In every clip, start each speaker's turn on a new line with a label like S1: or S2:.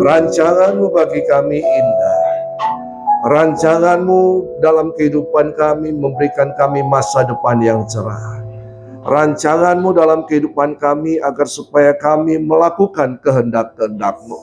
S1: Rancangan-Mu bagi kami indah. Rancangan-Mu dalam kehidupan kami memberikan kami masa depan yang cerah. Rancangan-Mu dalam kehidupan kami agar supaya kami melakukan kehendak-kehendak-Mu.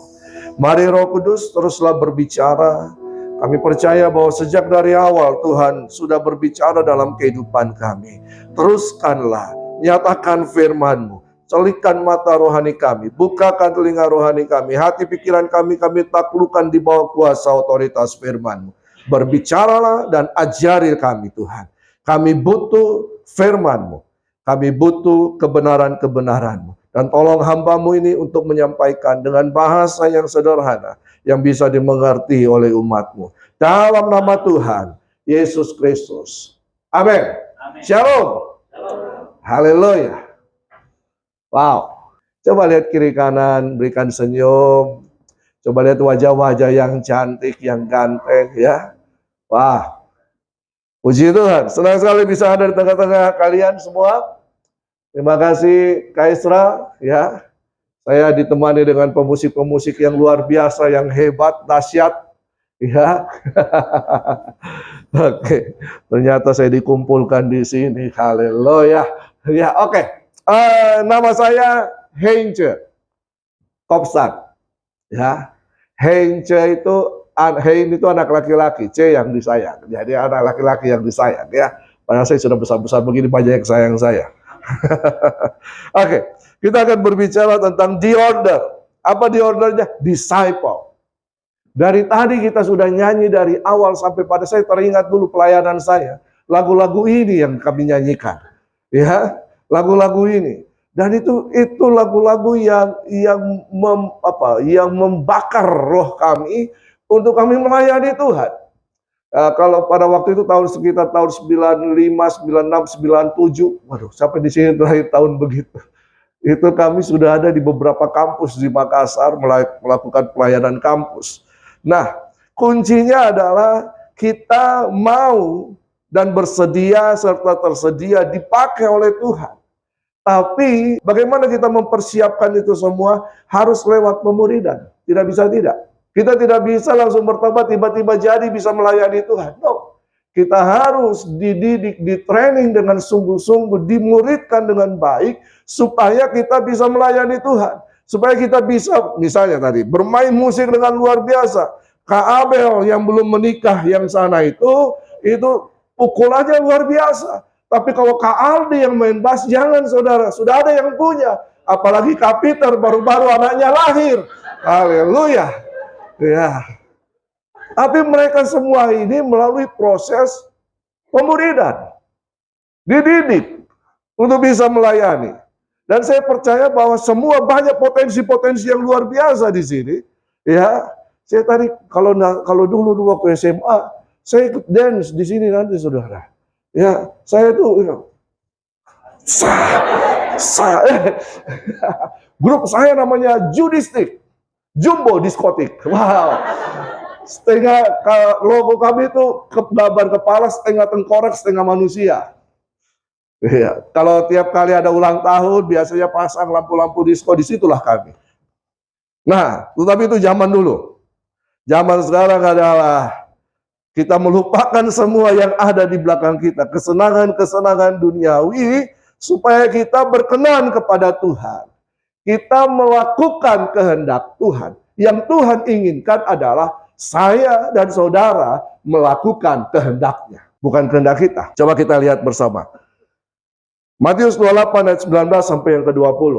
S1: Mari Roh Kudus teruslah berbicara. Kami percaya bahwa sejak dari awal Tuhan sudah berbicara dalam kehidupan kami. Teruskanlah, nyatakan firman-Mu. Celikan mata rohani kami, bukakan telinga rohani kami, hati pikiran kami taklukkan di bawah kuasa otoritas firman-Mu. Berbicaralah dan ajari kami Tuhan. Kami butuh firman-Mu. Kami butuh kebenaran-kebenaran-Mu. Dan tolong hamba-Mu ini untuk menyampaikan dengan bahasa yang sederhana, yang bisa dimengerti oleh umat-Mu. Dalam nama Tuhan, Yesus Kristus. Amin. Shalom. Haleluya. Wow. Coba lihat kiri kanan, berikan senyum. Coba lihat wajah-wajah yang cantik, yang ganteng ya. Wah. Puji Tuhan. Senang sekali bisa ada di tengah-tengah kalian semua. Terima kasih Kaisra ya. Saya ditemani dengan pemusik-pemusik yang luar biasa, yang hebat, dahsyat ya. Oke. Ternyata saya dikumpulkan di sini. Haleluya. Ya, oke. Nama saya Heinze Kopstad ya. Heinze itu Hein itu anak laki-laki, C yang disayang. Jadi anak laki-laki yang disayang ya. Padahal saya sudah besar-besar begini, banyak yang sayang saya. Oke, kita akan berbicara tentang the order. Apa the ordernya? Disciple. Dari tadi kita sudah nyanyi dari awal sampai pada saya teringat dulu pelayanan saya. Lagu-lagu ini yang kami nyanyikan. Ya. Lagu-lagu ini, dan itu lagu-lagu yang membakar roh kami untuk kami melayani Tuhan. Kalau pada waktu itu sekitar tahun 95, 96, 97, waduh, sampai di sini terakhir tahun begitu. Itu kami sudah ada di beberapa kampus di Makassar melakukan pelayanan kampus. Nah, kuncinya adalah kita mau dan bersedia serta tersedia dipakai oleh Tuhan. Tapi bagaimana kita mempersiapkan itu semua harus lewat pemuridan. Tidak bisa tidak. Kita tidak bisa langsung bertobat tiba-tiba jadi bisa melayani Tuhan. No. Kita harus dididik, di-training dengan sungguh-sungguh, dimuridkan dengan baik supaya kita bisa melayani Tuhan. Supaya kita bisa, misalnya tadi, bermain musik dengan luar biasa. Kak Abel yang belum menikah yang sana itu pukulannya luar biasa. Tapi kalau Kak Aldi yang main bass, jangan saudara. Sudah ada yang punya. Apalagi Kak Peter baru-baru anaknya lahir. Haleluya. Ya. Tapi mereka semua ini melalui proses pemuridan. Dididik untuk bisa melayani. Dan saya percaya bahwa semua banyak potensi-potensi yang luar biasa di sini. Ya. Saya tadi kalau dulu waktu SMA, saya ikut dance di sini nanti saudara. Ya, saya tuh grup saya namanya Judistik, Jumbo Diskotik. Wow. Setengah logo kami itu gambar kepala, setengah tengkorak, setengah manusia. Ya, kalau tiap kali ada ulang tahun biasanya pasang lampu-lampu disko, disitulah kami. Nah, tetapi itu zaman dulu. Zaman sekarang adalah kita melupakan semua yang ada di belakang kita. Kesenangan-kesenangan duniawi supaya kita berkenan kepada Tuhan. Kita melakukan kehendak Tuhan. Yang Tuhan inginkan adalah saya dan saudara melakukan kehendaknya. Bukan kehendak kita. Coba kita lihat bersama. Matius 28 ayat 19 sampai yang ke-20.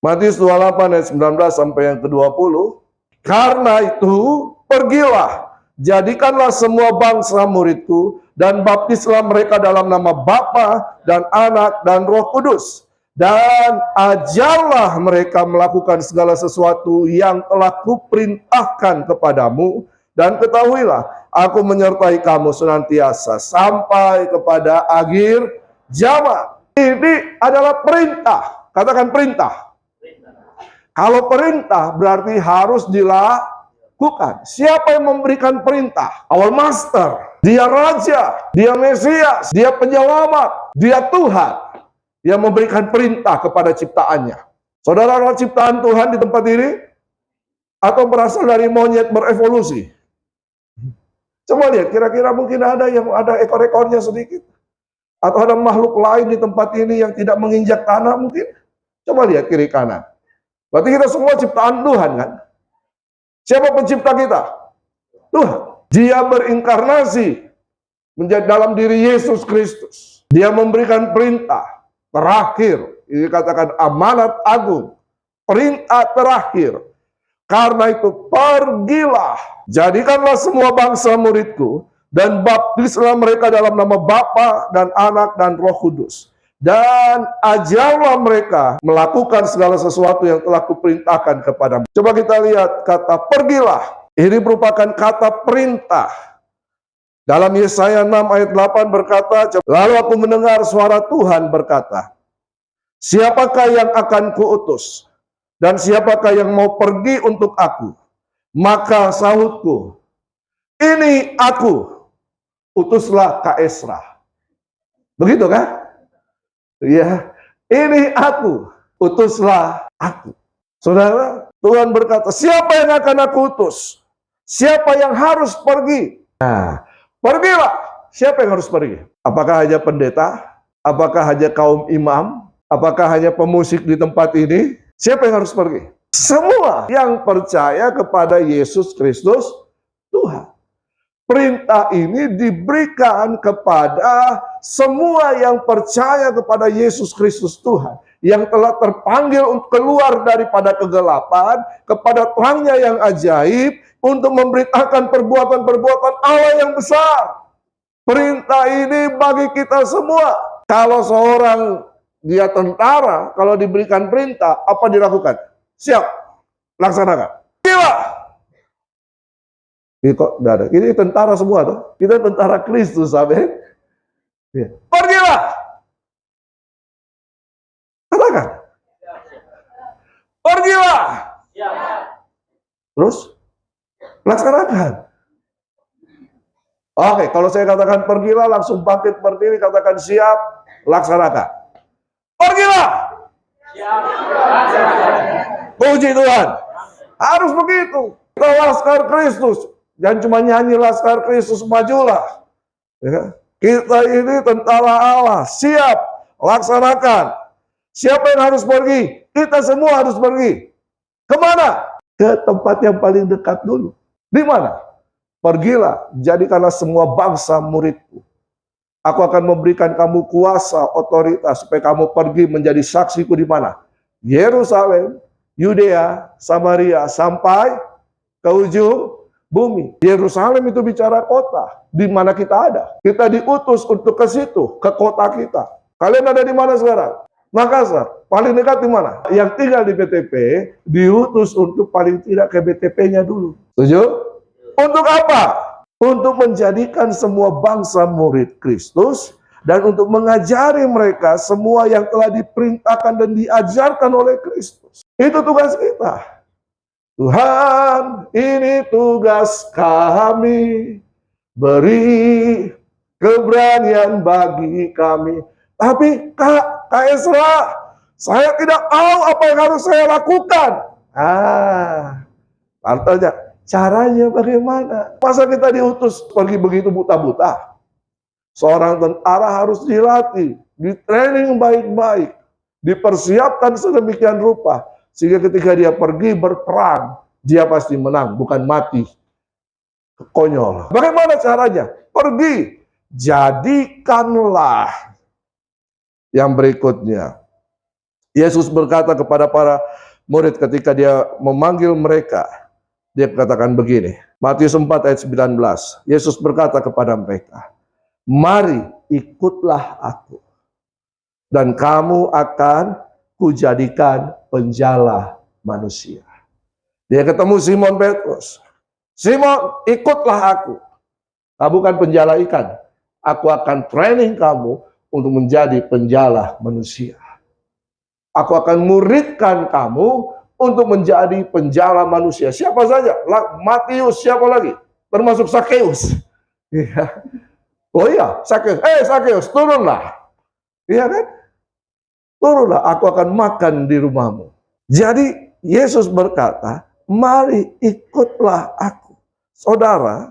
S1: Matius 28 ayat 19 sampai yang ke-20. Karena itu, pergilah, jadikanlah semua bangsa muridku, dan baptislah mereka dalam nama Bapa dan Anak dan Roh Kudus. Dan ajarlah mereka melakukan segala sesuatu yang telah kuperintahkan kepadamu. Dan ketahuilah, aku menyertai kamu senantiasa sampai kepada akhir zaman. Ini adalah perintah. Katakan perintah. Kalau perintah berarti harus dilakukan. Siapa yang memberikan perintah? Our Master. Dia Raja, dia Mesias, dia Penyelamat, dia Tuhan yang memberikan perintah kepada ciptaannya. Saudara adalah ciptaan Tuhan di tempat ini? Atau berasal dari monyet berevolusi? Coba lihat, kira-kira mungkin ada yang ada ekor-ekornya sedikit. Atau ada makhluk lain di tempat ini yang tidak menginjak tanah mungkin? Coba lihat kiri kanan. Berarti kita semua ciptaan Tuhan kan? Siapa pencipta kita? Tuhan. Dia berinkarnasi menjadi dalam diri Yesus Kristus. Dia memberikan perintah terakhir. Ini dikatakan amanat agung. Perintah terakhir. Karena itu pergilah. Jadikanlah semua bangsa muridku. Dan baptislah mereka dalam nama Bapa dan Anak dan Roh Kudus. Dan ajarlah mereka melakukan segala sesuatu yang telah kuperintahkan kepadamu. Coba kita lihat kata pergilah. Ini merupakan kata perintah. Dalam Yesaya 6 ayat 8 berkata, lalu aku mendengar suara Tuhan berkata, siapakah yang akan kuutus? Dan siapakah yang mau pergi untuk aku? Maka sahutku, ini aku, utuslah Kak Esra. Begitu kan? Ya, ini aku, utuslah aku. Saudara, Tuhan berkata, siapa yang akan aku utus? Siapa yang harus pergi? Nah, pergilah. Siapa yang harus pergi? Apakah hanya pendeta? Apakah hanya kaum imam? Apakah hanya pemusik di tempat ini? Siapa yang harus pergi? Semua yang percaya kepada Yesus Kristus Tuhan. Perintah ini diberikan kepada semua yang percaya kepada Yesus Kristus Tuhan. Yang telah terpanggil untuk keluar daripada kegelapan kepada terangnya yang ajaib untuk memberitakan perbuatan-perbuatan Allah yang besar. Perintah ini bagi kita semua. Kalau seorang dia tentara, kalau diberikan perintah, apa dilakukan? Siap, laksanakan. Gila! Ini kok tidak ada. Ini tentara semua tuh. Kita tentara Kristus, amin. Ya. Pergilah. Katakan. Pergilah. Terus laksanakan. Oke, kalau saya katakan pergilah, langsung bangkit berdiri, katakan siap, laksanakan. Pergilah. Siap, laksanakan. Puji Tuhan. Harus begitu. Kita laskar Kristus. Jangan cuma nyanyi laskar Kristus majulah. Ya. Kita ini tentara Allah. Siap, laksanakan. Siapa yang harus pergi? Kita semua harus pergi. Kemana? Ke tempat yang paling dekat dulu. Di mana? Pergilah, jadikanlah semua bangsa muridku. Aku akan memberikan kamu kuasa, otoritas, supaya kamu pergi menjadi saksiku di mana? Yerusalem, Yudea, Samaria, sampai ke ujung bumi. Yerusalem itu bicara kota, di mana kita ada. Kita diutus untuk ke situ, ke kota kita. Kalian ada di mana sekarang? Makassar. Paling dekat di mana? Yang tinggal di BTP, diutus untuk paling tidak ke BTP-nya dulu. Setuju? Untuk apa? Untuk menjadikan semua bangsa murid Kristus, dan untuk mengajari mereka semua yang telah diperintahkan dan diajarkan oleh Kristus. Itu tugas kita. Tuhan, ini tugas kami, beri keberanian bagi kami. Tapi Kak Esra, saya tidak tahu apa yang harus saya lakukan. Artinya, caranya bagaimana? Masa kita diutus pergi begitu buta-buta? Seorang tentara harus dilatih, di-training baik-baik, dipersiapkan sedemikian rupa, sehingga ketika dia pergi berperang, dia pasti menang, bukan mati. Konyol. Bagaimana caranya? Pergi. Jadikanlah. Yang berikutnya. Yesus berkata kepada para murid ketika dia memanggil mereka. Dia katakan begini. Matius 4 ayat 19. Yesus berkata kepada mereka. Mari ikutlah aku. Dan kamu akan kujadikan penjala manusia. Dia ketemu Simon Petrus. Simon, ikutlah aku. Kamu kan penjala ikan. Aku akan training kamu untuk menjadi penjala manusia. Aku akan muridkan kamu untuk menjadi penjala manusia. Siapa saja? Matius, siapa lagi? Termasuk Sakeus. Oh iya, Sakeus. Sakeus, turunlah. Iya kan? Turunlah, aku akan makan di rumahmu. Jadi Yesus berkata, mari ikutlah aku. Saudara,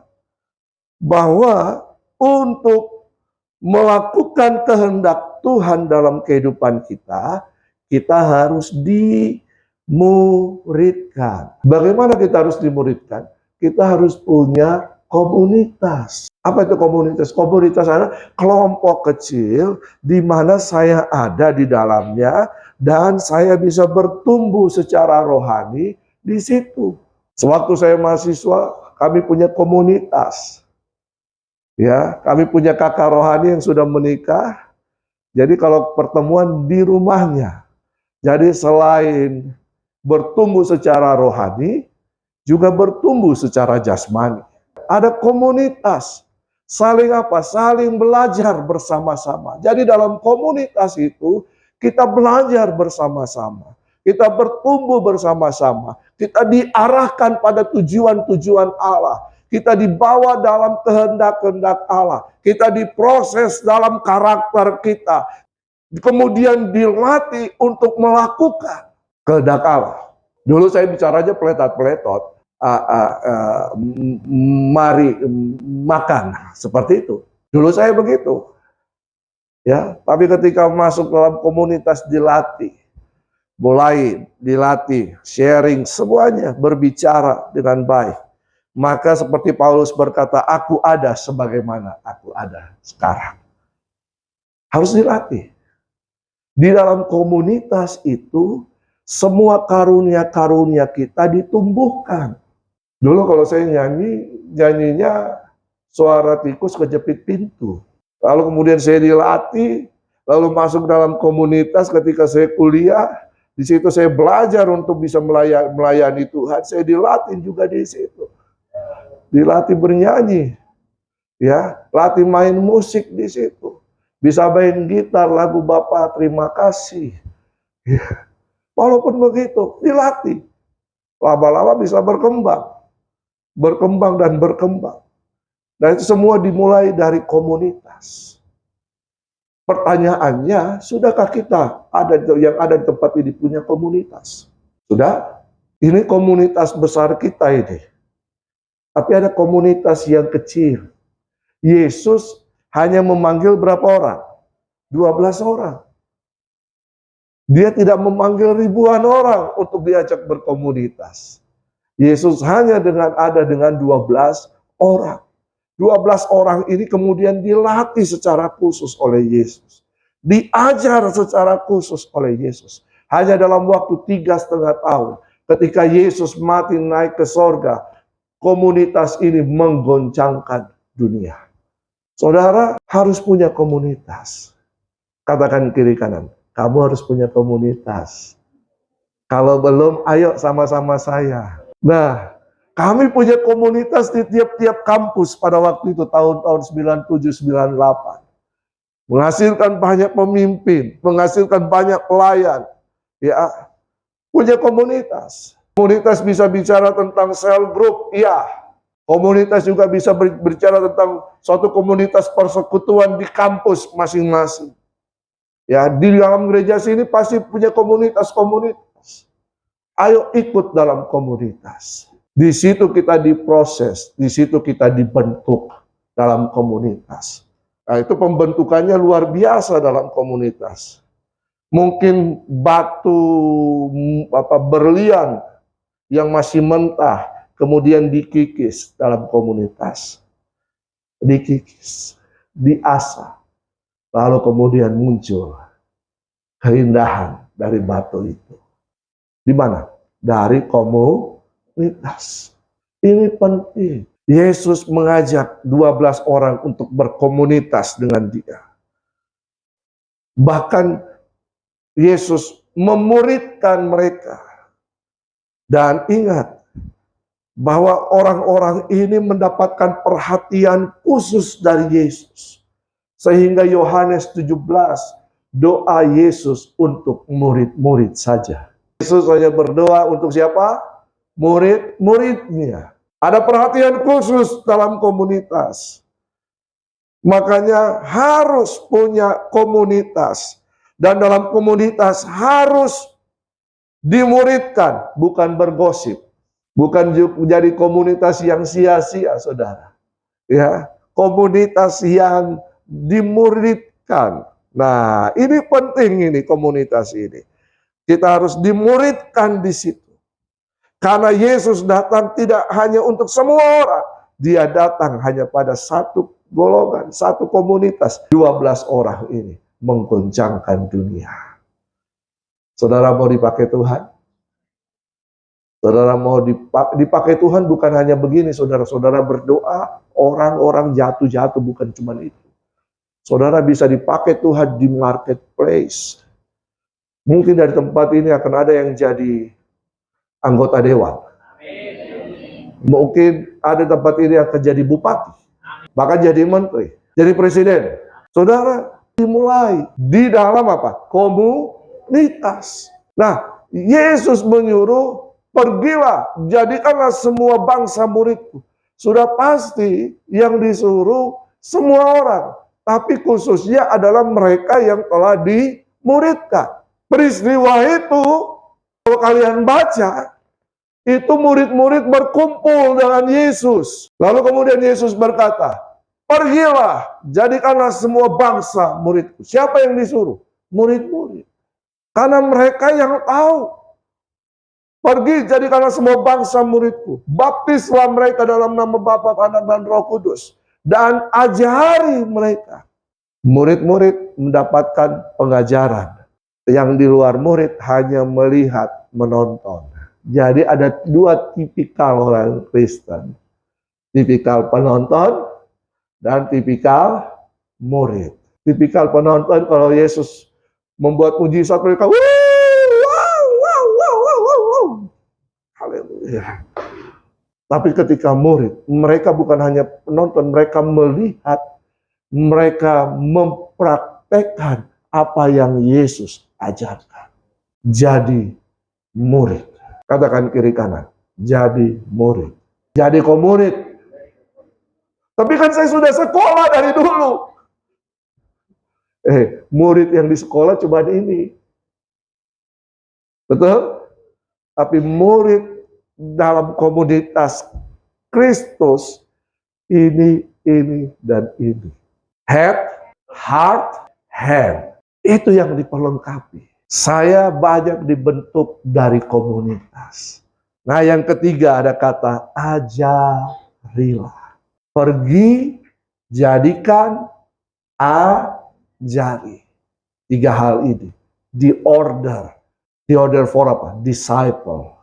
S1: bahwa untuk melakukan kehendak Tuhan dalam kehidupan kita, kita harus dimuridkan. Bagaimana kita harus dimuridkan? Kita harus punya komunitas. Apa itu komunitas? Komunitas adalah kelompok kecil di mana saya ada di dalamnya dan saya bisa bertumbuh secara rohani di situ. Sewaktu saya mahasiswa, kami punya komunitas. Ya, kami punya kakak rohani yang sudah menikah. Jadi kalau pertemuan di rumahnya. Jadi selain bertumbuh secara rohani, juga bertumbuh secara jasmani. Ada komunitas, saling apa? Saling belajar bersama-sama. Jadi dalam komunitas itu kita belajar bersama-sama, kita bertumbuh bersama-sama, kita diarahkan pada tujuan-tujuan Allah, kita dibawa dalam kehendak-kehendak Allah, kita diproses dalam karakter kita, kemudian dilatih untuk melakukan kehendak Allah. Dulu saya bicara aja peletot-peletot. Mari makan, seperti itu. Dulu saya begitu, ya. Tapi ketika masuk dalam komunitas dilatih, mulai dilatih, sharing semuanya, berbicara dengan baik. Maka seperti Paulus berkata, aku ada sebagaimana aku ada sekarang. Harus dilatih. Di dalam komunitas itu, semua karunia-karunia kita ditumbuhkan. Dulu kalau saya nyanyinya suara tikus kejepit pintu. Lalu kemudian saya dilatih, lalu masuk dalam komunitas ketika saya kuliah. Di situ saya belajar untuk bisa melayani Tuhan. Saya dilatih juga di situ. Dilatih bernyanyi, ya, latih main musik di situ. Bisa main gitar, lagu Bapa Terima Kasih. Ya. Walaupun begitu, dilatih. Lama-lama bisa berkembang dan berkembang. Dan itu semua dimulai dari komunitas. Pertanyaannya, sudahkah kita yang ada di tempat ini punya komunitas? Sudah? Ini komunitas besar kita ini. Tapi ada komunitas yang kecil. Yesus hanya memanggil berapa orang? 12 orang. Dia tidak memanggil ribuan orang untuk diajak berkomunitas. Yesus hanya ada dengan 12 orang. 12 orang ini kemudian dilatih secara khusus oleh Yesus. Diajar secara khusus oleh Yesus. Hanya dalam waktu 3,5 tahun. Ketika Yesus mati naik ke sorga, komunitas ini menggoncangkan dunia. Saudara harus punya komunitas. Katakan kiri kanan, kamu harus punya komunitas. Kalau belum, ayo sama-sama saya. Nah, kami punya komunitas di tiap-tiap kampus pada waktu itu, tahun-tahun 97-98. Menghasilkan banyak pemimpin, menghasilkan banyak pelayan. Ya, punya komunitas. Komunitas bisa bicara tentang cell group, ya. Komunitas juga bisa berbicara tentang suatu komunitas persekutuan di kampus masing-masing. Ya, di dalam gereja sini pasti punya komunitas-komunitas. Ayo ikut dalam komunitas. Di situ kita diproses, di situ kita dibentuk dalam komunitas. Nah, itu pembentukannya luar biasa dalam komunitas. Mungkin batu berlian yang masih mentah kemudian dikikis dalam komunitas. Dikikis, diasah. Lalu kemudian muncul keindahan dari batu itu. Di mana? Dari komunitas. Ini penting. Yesus mengajak 12 orang untuk berkomunitas dengan dia. Bahkan Yesus memuridkan mereka. Dan ingat bahwa orang-orang ini mendapatkan perhatian khusus dari Yesus. Sehingga Yohanes 17, doa Yesus untuk murid-murid saja. Yesus hanya berdoa untuk siapa? Murid-muridnya. Ada perhatian khusus dalam komunitas. Makanya harus punya komunitas. Dan dalam komunitas harus Dimuridkan, bukan bergosip. Bukan menjadi komunitas yang sia-sia, saudara. Ya, komunitas yang dimuridkan. Nah, ini penting ini komunitas ini. Kita harus dimuridkan di situ. Karena Yesus datang tidak hanya untuk semua orang. Dia datang hanya pada satu golongan, satu komunitas. 12 orang ini menggoncangkan dunia. Saudara mau dipakai Tuhan? Saudara mau dipakai Tuhan bukan hanya begini, saudara-saudara berdoa, orang-orang jatuh-jatuh, bukan cuma itu. Saudara bisa dipakai Tuhan di marketplace. Mungkin dari tempat ini akan ada yang jadi anggota dewan. Mungkin ada tempat ini akan jadi bupati, bahkan jadi menteri, jadi presiden. Saudara, dimulai di dalam apa? Komunitas. Nah, Yesus menyuruh, pergilah, jadikanlah semua bangsa muridku. Sudah pasti yang disuruh semua orang, tapi khususnya adalah mereka yang telah dimuridkan. Peristiwa itu, kalau kalian baca, itu murid-murid berkumpul dengan Yesus. Lalu kemudian Yesus berkata, pergilah, jadikanlah semua bangsa muridku. Siapa yang disuruh? Murid-murid. Karena mereka yang tahu. Pergi, jadikanlah semua bangsa muridku. Baptislah mereka dalam nama Bapa, Anak, dan Roh Kudus. Dan ajari mereka. Murid-murid mendapatkan pengajaran. Yang di luar murid hanya melihat, menonton. Jadi ada dua tipikal orang Kristen. Tipikal penonton dan tipikal murid. Tipikal penonton, kalau Yesus membuat mujizat, mereka haleluya. Tapi ketika murid, mereka bukan hanya penonton, mereka melihat, mereka mempraktekkan apa yang Yesus ajarkan. Jadi murid. Katakan kiri kanan, jadi murid. Jadi komunik. Tapi kan saya sudah sekolah dari dulu. Murid yang di sekolah cuma ini. Betul? Tapi murid dalam komunitas Kristus ini, dan ini. Head, heart, hand. Itu yang diperlengkapi. Saya banyak dibentuk dari komunitas. Nah, yang ketiga ada kata ajarilah. Pergi, jadikan, ajari. Tiga hal ini. The order for apa? Disciple.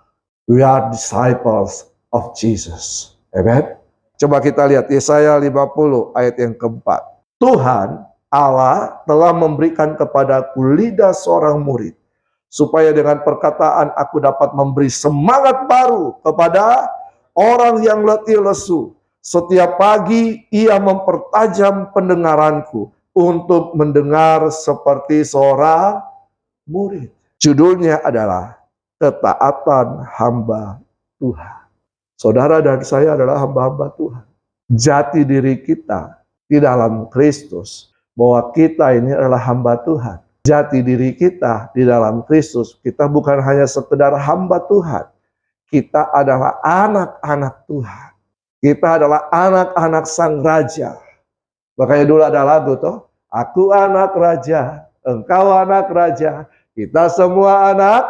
S1: We are disciples of Jesus. Amen. Coba kita lihat Yesaya 50 ayat yang keempat. Tuhan Allah telah memberikan kepadaku lidah seorang murid, supaya dengan perkataan aku dapat memberi semangat baru kepada orang yang letih lesu. Setiap pagi ia mempertajam pendengaranku untuk mendengar seperti seorang murid. Judulnya adalah ketaatan hamba Tuhan. Saudara dan saya adalah hamba-hamba Tuhan. Jati diri kita di dalam Kristus, bahwa kita ini adalah hamba Tuhan. Jati diri kita di dalam Kristus, kita bukan hanya sekedar hamba Tuhan. Kita adalah anak-anak Tuhan. Kita adalah anak-anak Sang Raja. Makanya dulu ada lagu toh, aku anak raja, engkau anak raja, kita semua anak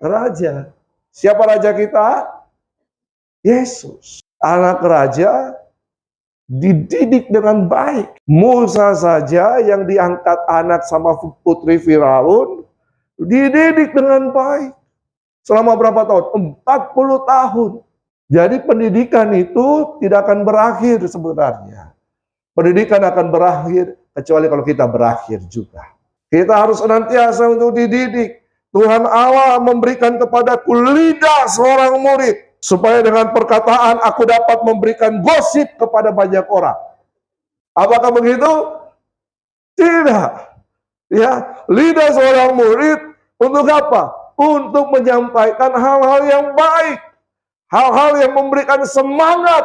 S1: raja. Siapa raja kita? Yesus. Anak raja dididik dengan baik. Musa saja yang diangkat anak sama putri Firaun, dididik dengan baik. Selama berapa tahun? 40 tahun. Jadi pendidikan itu tidak akan berakhir sebenarnya. Pendidikan akan berakhir kecuali kalau kita berakhir juga. Kita harus senantiasa untuk dididik. Tuhan Allah memberikan kepadaku lidah seorang murid, supaya dengan perkataan aku dapat memberikan gosip kepada banyak orang. Apakah begitu? Tidak. Ya, lidah seorang murid untuk apa? Untuk menyampaikan hal-hal yang baik. Hal-hal yang memberikan semangat,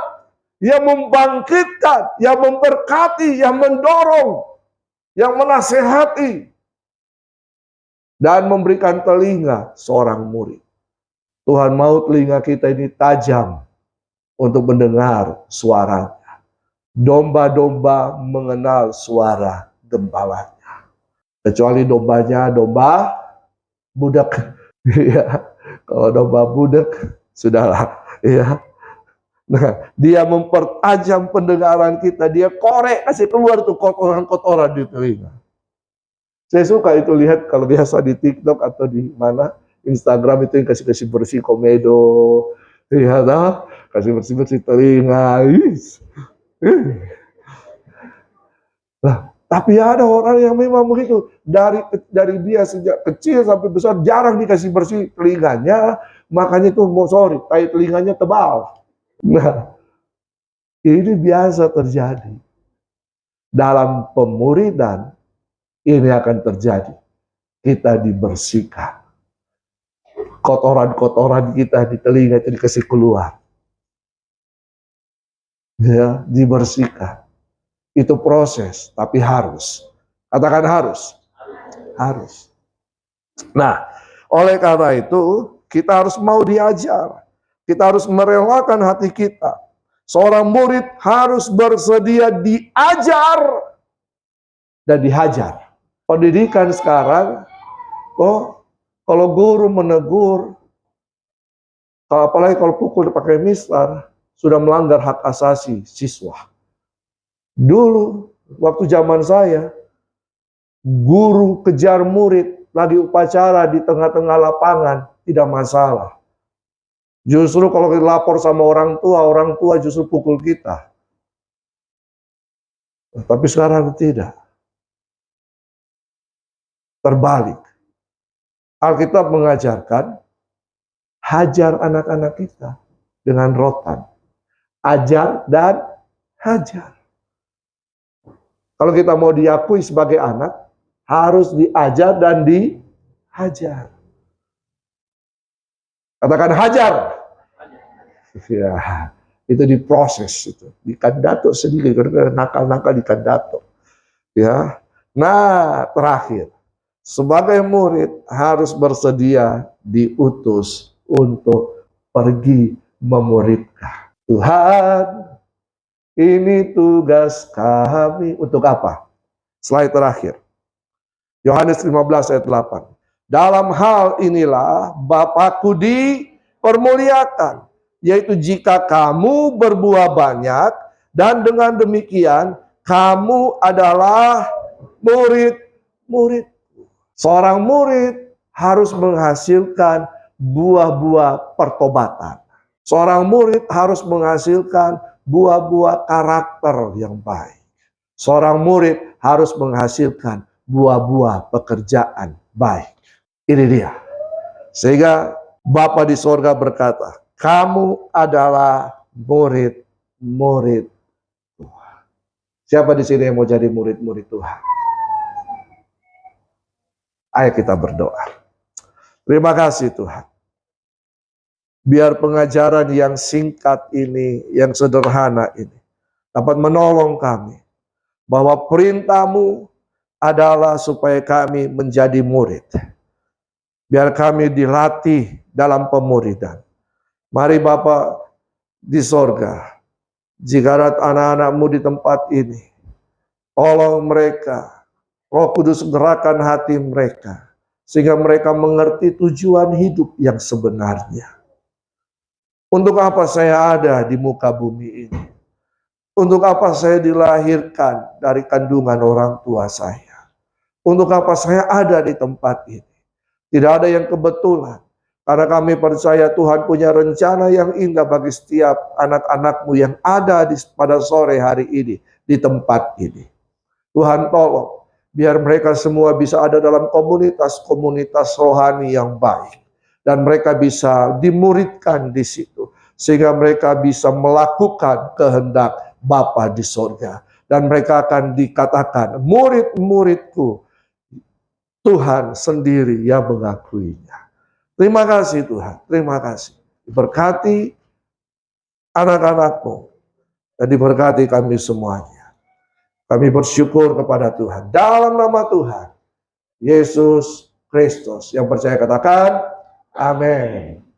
S1: yang membangkitkan, yang memberkati, yang mendorong, yang menasehati. dan memberikan telinga seorang murid. Tuhan mau telinga kita ini tajam untuk mendengar suaranya. Domba-domba mengenal suara gembalanya. Kecuali dombanya domba budak. Ya, kalau domba budak sudahlah. Ya. Nah, dia mempertajam pendengaran kita. Dia korek, kasih keluar tuh kotoran-kotoran di telinga. Saya suka itu lihat kalau biasa di TikTok atau di mana Instagram itu yang kasih bersih komedo, ya dah, kasih bersih telinga. Nah, tapi ada orang yang memang begitu, dari dia sejak kecil sampai besar jarang dikasih bersih telinganya, makanya itu tai telinganya tebal. Nah, ini biasa terjadi dalam pemuridan. Ini akan terjadi, kita dibersihkan. Kotoran-kotoran kita di telinga itu dikasih keluar. Ya, dibersihkan. Itu proses, tapi harus. Katakan harus. Harus. Nah, oleh karena itu, kita harus mau diajar. Kita harus merelakan hati kita. Seorang murid harus bersedia diajar dan dihajar. Pendidikan sekarang, kalau guru menegur, apalagi kalau pukul pakai mistar, sudah melanggar hak asasi siswa. Dulu, waktu zaman saya, guru kejar murid lagi upacara di tengah-tengah lapangan, tidak masalah. Justru kalau kita lapor sama orang tua justru pukul kita. Tapi sekarang tidak. Terbalik. Alkitab mengajarkan, hajar anak-anak kita dengan rotan. Ajar dan hajar. Kalau kita mau diakui sebagai anak, harus diajar dan dihajar. Katakan hajar. Ya, itu diproses itu. Di kandato sedikit, karena nakal-nakal di kandato. Ya. Nah, terakhir. Sebagai murid harus bersedia diutus untuk pergi memuridkan. Tuhan, ini tugas kami. Untuk apa? Slide terakhir. Yohanes 15 ayat 8. Dalam hal inilah Bapakku dipermuliakan, yaitu jika kamu berbuah banyak, dan dengan demikian kamu adalah murid-murid. Seorang murid harus menghasilkan buah-buah pertobatan. Seorang murid harus menghasilkan buah-buah karakter yang baik. Seorang murid harus menghasilkan buah-buah pekerjaan baik. Ini dia. Sehingga Bapa di sorga berkata, kamu adalah murid-murid Tuhan. Siapa di sini yang mau jadi murid-murid Tuhan? Ayo kita berdoa. Terima kasih Tuhan. Biar pengajaran yang singkat ini, yang sederhana ini, dapat menolong kami. Bahwa perintah-Mu adalah supaya kami menjadi murid. Biar kami dilatih dalam pemuridan. Mari Bapa di sorga, jika ada anak-anak-Mu di tempat ini, tolong mereka, Roh Kudus gerakan hati mereka, sehingga mereka mengerti tujuan hidup yang sebenarnya. Untuk apa saya ada di muka bumi ini? Untuk apa saya dilahirkan dari kandungan orang tua saya? Untuk apa saya ada di tempat ini? Tidak ada yang kebetulan. Karena kami percaya Tuhan punya rencana yang indah bagi setiap anak-anak-Mu yang ada pada sore hari ini, di tempat ini. Tuhan tolong, biar mereka semua bisa ada dalam komunitas-komunitas rohani yang baik. Dan mereka bisa dimuridkan di situ. Sehingga mereka bisa melakukan kehendak Bapa di sorga. Dan mereka akan dikatakan, murid-muridku, Tuhan sendiri yang mengakuinya. Terima kasih Tuhan, terima kasih. Diberkati anak-anak-Mu. Dan diberkati kami semuanya. Kami bersyukur kepada Tuhan. Dalam nama Tuhan Yesus Kristus. Yang percaya katakan, amin.